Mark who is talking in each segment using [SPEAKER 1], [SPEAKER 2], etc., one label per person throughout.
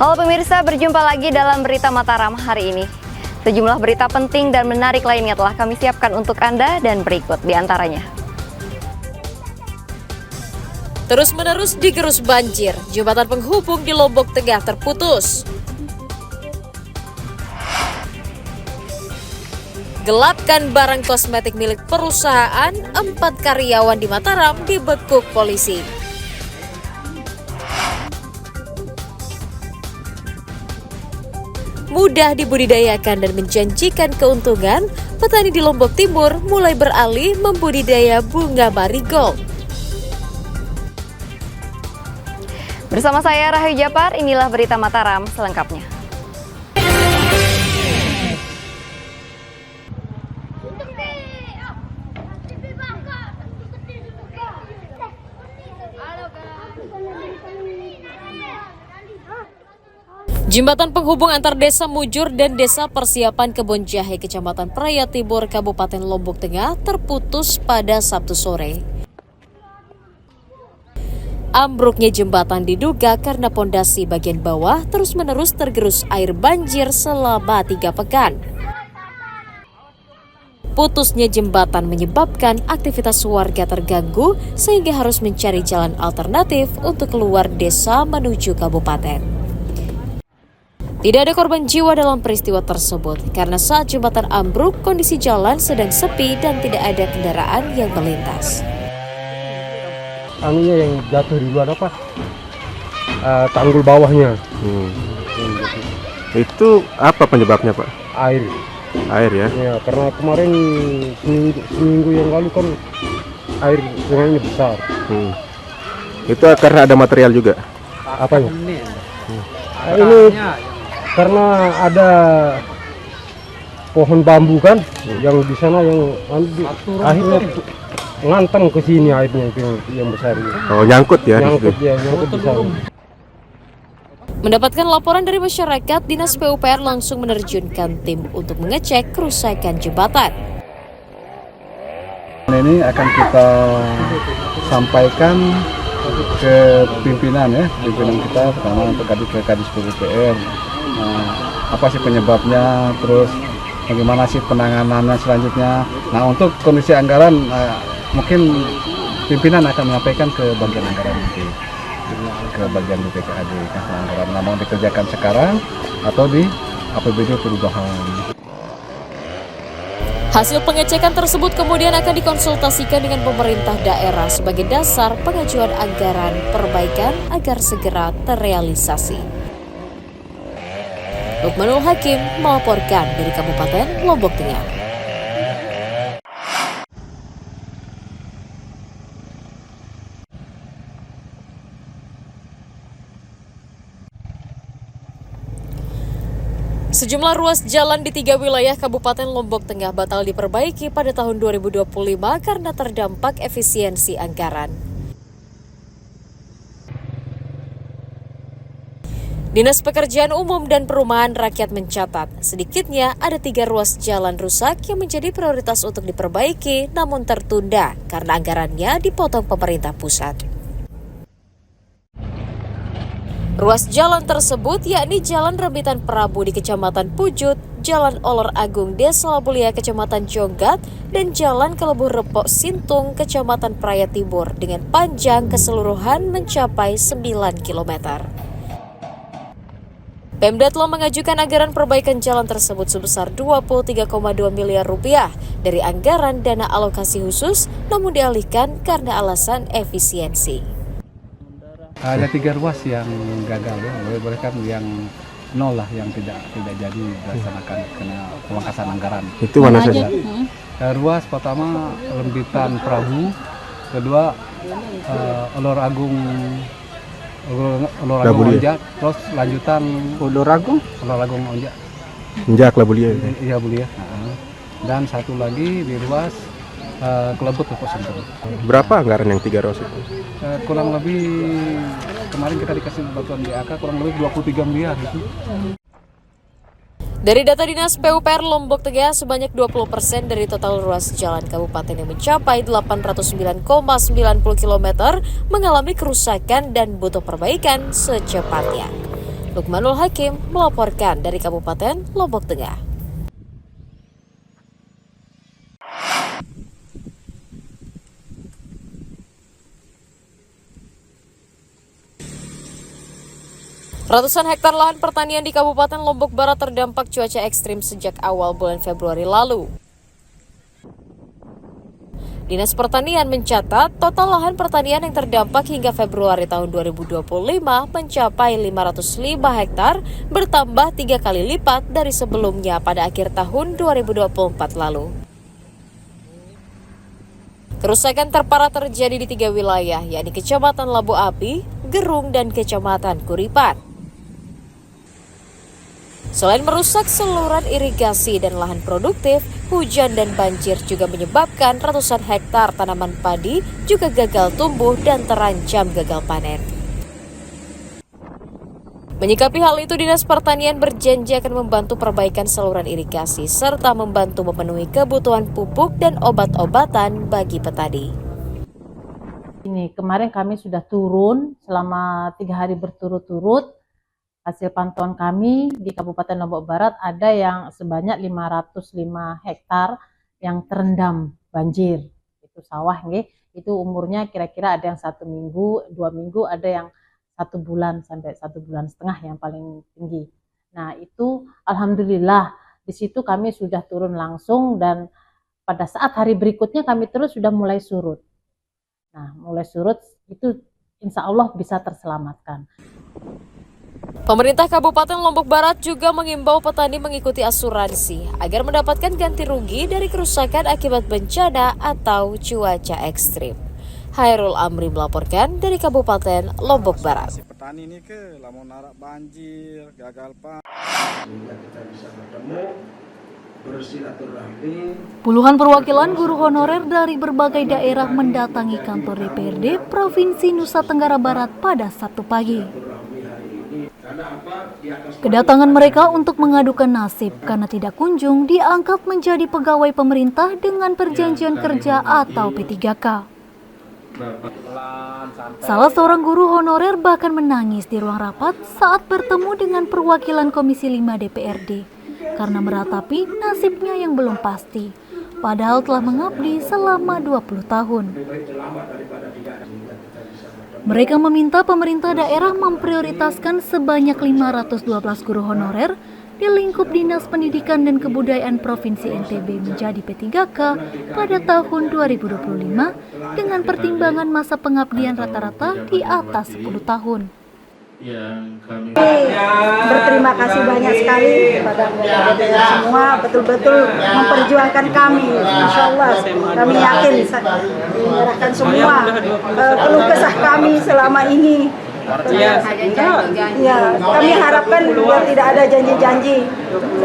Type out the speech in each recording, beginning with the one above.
[SPEAKER 1] Halo pemirsa, berjumpa lagi dalam Berita Mataram hari ini. Sejumlah berita penting dan menarik lainnya telah kami siapkan untuk Anda dan berikut diantaranya.
[SPEAKER 2] Terus-menerus digerus banjir, jembatan penghubung di Lombok Tengah terputus. Gelapkan barang kosmetik milik perusahaan, 4 karyawan di Mataram dibekuk polisi. Mudah dibudidayakan dan menjanjikan keuntungan, petani di Lombok Timur mulai beralih membudidaya bunga marigold.
[SPEAKER 1] Bersama saya Rahayu Japar, inilah Berita Mataram selengkapnya.
[SPEAKER 2] Jembatan penghubung antar desa Mujur dan desa Persiapan Kebon Jahe, Kecamatan Praia Timur, Kabupaten Lombok Tengah terputus pada Sabtu sore. Ambruknya jembatan diduga karena pondasi bagian bawah terus-menerus tergerus air banjir selama 3 pekan. Putusnya jembatan menyebabkan aktivitas warga terganggu sehingga harus mencari jalan alternatif untuk keluar desa menuju kabupaten. Tidak ada korban jiwa dalam peristiwa tersebut karena saat jembatan ambruk kondisi jalan sedang sepi dan tidak ada kendaraan yang melintas.
[SPEAKER 3] Anunya yang jatuh di luar apa? Tanggul bawahnya.
[SPEAKER 4] Itu apa penyebabnya, Pak?
[SPEAKER 3] Air.
[SPEAKER 4] Air ya?
[SPEAKER 3] Ya, karena kemarin seminggu yang lalu kan air sungainya besar.
[SPEAKER 4] Itu karena ada material juga?
[SPEAKER 3] Apanya? Ini karena ada pohon bambu kan, yang di sana yang akhirnya nganteng ke sini airnya itu yang besar.
[SPEAKER 4] Oh, nyangkut ya?
[SPEAKER 3] Nyangkut ya, nyangkut di sana.
[SPEAKER 2] Mendapatkan laporan dari masyarakat, Dinas PUPR langsung menerjunkan tim untuk mengecek kerusakan jembatan.
[SPEAKER 5] Ini akan kita sampaikan ke pimpinan kita, pertama untuk ke Kadis PUPR. Apa sih penyebabnya, terus bagaimana sih penanganannya selanjutnya. Nah, untuk kondisi anggaran mungkin pimpinan akan menyampaikan ke bagian anggaran nanti, ke bagian BPKAD anggaran. Nah, mau dikerjakan sekarang atau di APBD perubahan.
[SPEAKER 2] Hasil pengecekan tersebut kemudian akan dikonsultasikan dengan pemerintah daerah sebagai dasar pengajuan anggaran perbaikan agar segera terrealisasi. Lukmanul Hakim melaporkan dari Kabupaten Lombok Tengah. Sejumlah ruas jalan di 3 wilayah Kabupaten Lombok Tengah batal diperbaiki pada tahun 2025 karena terdampak efisiensi anggaran. Dinas Pekerjaan Umum dan Perumahan Rakyat mencatat, sedikitnya ada 3 ruas jalan rusak yang menjadi prioritas untuk diperbaiki namun tertunda karena anggarannya dipotong pemerintah pusat. Ruas jalan tersebut yakni Jalan Rembitan Prabu di Kecamatan Pujut, Jalan Olor Agung Desa Labulia Kecamatan Jonggat, dan Jalan Kelebu Repok Sintung Kecamatan Praia Timur dengan panjang keseluruhan mencapai 9 km. Pemda telah mengajukan anggaran perbaikan jalan tersebut sebesar 23,2 miliar rupiah dari anggaran dana alokasi khusus, namun dialihkan karena alasan efisiensi.
[SPEAKER 5] Ada 3 ruas yang gagal ya, boleh kan yang nol lah, yang tidak jadi dilaksanakan karena pemangkasan anggaran.
[SPEAKER 4] Itu mana saja?
[SPEAKER 5] Ruas pertama Rembitan Prabu, kedua Olor Agung Onjak, terus lanjutan Olor Agung Onjak.
[SPEAKER 4] Onjak Labulia.
[SPEAKER 5] Iya, Bulia. Dan satu lagi di ruas Kelebut Repok Sintung.
[SPEAKER 4] Berapa anggaran yang 3 ruas itu?
[SPEAKER 5] Kurang lebih kemarin kita dikasih bantuan DAK kurang lebih 23 miliar itu.
[SPEAKER 2] Dari data Dinas PUPR Lombok Tengah, sebanyak 20% dari total ruas jalan kabupaten yang mencapai 809,90 km mengalami kerusakan dan butuh perbaikan secepatnya. Lukmanul Hakim melaporkan dari Kabupaten Lombok Tengah. Ratusan hektar lahan pertanian di Kabupaten Lombok Barat terdampak cuaca ekstrim sejak awal bulan Februari lalu. Dinas Pertanian mencatat total lahan pertanian yang terdampak hingga Februari tahun 2025 mencapai 505 hektar, bertambah 3 kali lipat dari sebelumnya pada akhir tahun 2024 lalu. Kerusakan terparah terjadi di 3 wilayah, yakni Kecamatan Labu Api, Gerung, dan Kecamatan Kuripan. Selain merusak saluran irigasi dan lahan produktif, hujan dan banjir juga menyebabkan ratusan hektar tanaman padi juga gagal tumbuh dan terancam gagal panen. Menyikapi hal itu, Dinas Pertanian berjanji akan membantu perbaikan saluran irigasi serta membantu memenuhi kebutuhan pupuk dan obat-obatan bagi petani.
[SPEAKER 6] Ini kemarin kami sudah turun selama 3 hari berturut-turut. Hasil pantauan kami di Kabupaten Lombok Barat ada yang sebanyak 505 hektar yang terendam banjir. Itu sawah, nggih. Itu umurnya kira-kira ada yang 1 minggu, 2 minggu, ada yang 1 bulan sampai 1,5 bulan yang paling tinggi. Nah, itu alhamdulillah di situ kami sudah turun langsung, dan pada saat hari berikutnya kami terus sudah mulai surut. Nah, mulai surut itu insya Allah bisa terselamatkan.
[SPEAKER 2] Pemerintah Kabupaten Lombok Barat juga mengimbau petani mengikuti asuransi agar mendapatkan ganti rugi dari kerusakan akibat bencana atau cuaca ekstrim. Hairul Amri melaporkan dari Kabupaten Lombok Barat.
[SPEAKER 5] Petani ini lamun narak banjir, gagal panen.
[SPEAKER 7] Puluhan perwakilan guru honorer dari berbagai daerah mendatangi kantor DPRD Provinsi Nusa Tenggara Barat pada Sabtu pagi. Kedatangan mereka untuk mengadukan nasib karena tidak kunjung diangkat menjadi pegawai pemerintah dengan perjanjian kerja atau P3K. Salah seorang guru honorer bahkan menangis di ruang rapat saat bertemu dengan perwakilan Komisi 5 DPRD karena meratapi nasibnya yang belum pasti, padahal telah mengabdi selama 20 tahun. Mereka meminta pemerintah daerah memprioritaskan sebanyak 512 guru honorer di lingkup Dinas Pendidikan dan Kebudayaan Provinsi NTB menjadi P3K pada tahun 2025 dengan pertimbangan masa pengabdian rata-rata di atas 10 tahun.
[SPEAKER 8] Berterima kasih banyak sekali kepada DPR semua, betul-betul memperjuangkan kami. Insya Allah kami yakin menyerahkan semua keluh kesah kami selama ini. Ya, kami harapkan biar tidak ada janji-janji.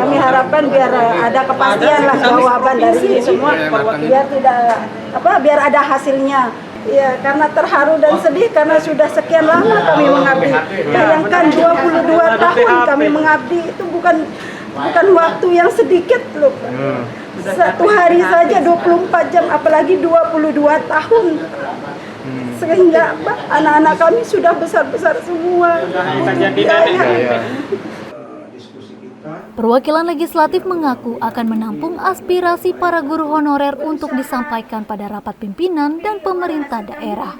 [SPEAKER 8] Kami harapkan biar ada kepastian lah jawaban dari ini semua, biar tidak biar ada hasilnya. Ya, karena terharu dan sedih karena sudah sekian lama kami mengabdi. Bayangkan 22 tahun kami mengabdi, itu bukan waktu yang sedikit loh. Satu hari saja 24 jam, apalagi 22 tahun. Sehingga anak-anak kami sudah besar-besar semua.
[SPEAKER 7] Perwakilan legislatif mengaku akan menampung aspirasi para guru honorer untuk disampaikan pada rapat pimpinan dan pemerintah daerah.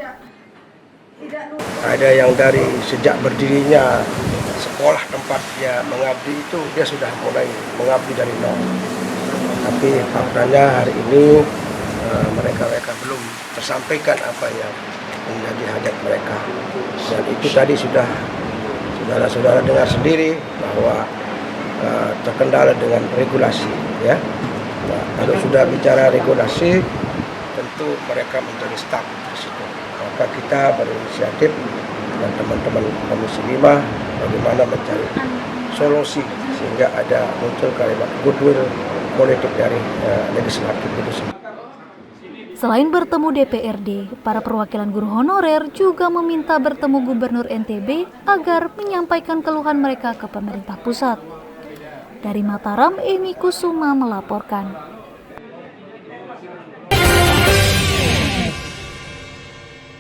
[SPEAKER 9] Ada yang dari sejak berdirinya sekolah tempat dia mengabdi itu dia sudah mulai mengabdi dari nol. Tapi faktanya hari ini mereka belum tersampaikan apa yang menjadi hajat mereka. Dan itu tadi sudah saudara-saudara dengar sendiri bahwa terkendala dengan regulasi, ya. Nah, kalau sudah bicara regulasi, tentu mereka menjadi stuck di situ. Maka kita berinisiatif dan teman-teman Komisi 5 bagaimana mencari solusi sehingga ada muncul kalimat goodwill politik dari legislatif itu sendiri.
[SPEAKER 7] Selain bertemu DPRD, para perwakilan guru honorer juga meminta bertemu Gubernur NTB agar menyampaikan keluhan mereka ke pemerintah pusat. Dari Mataram, Emi Kusuma melaporkan.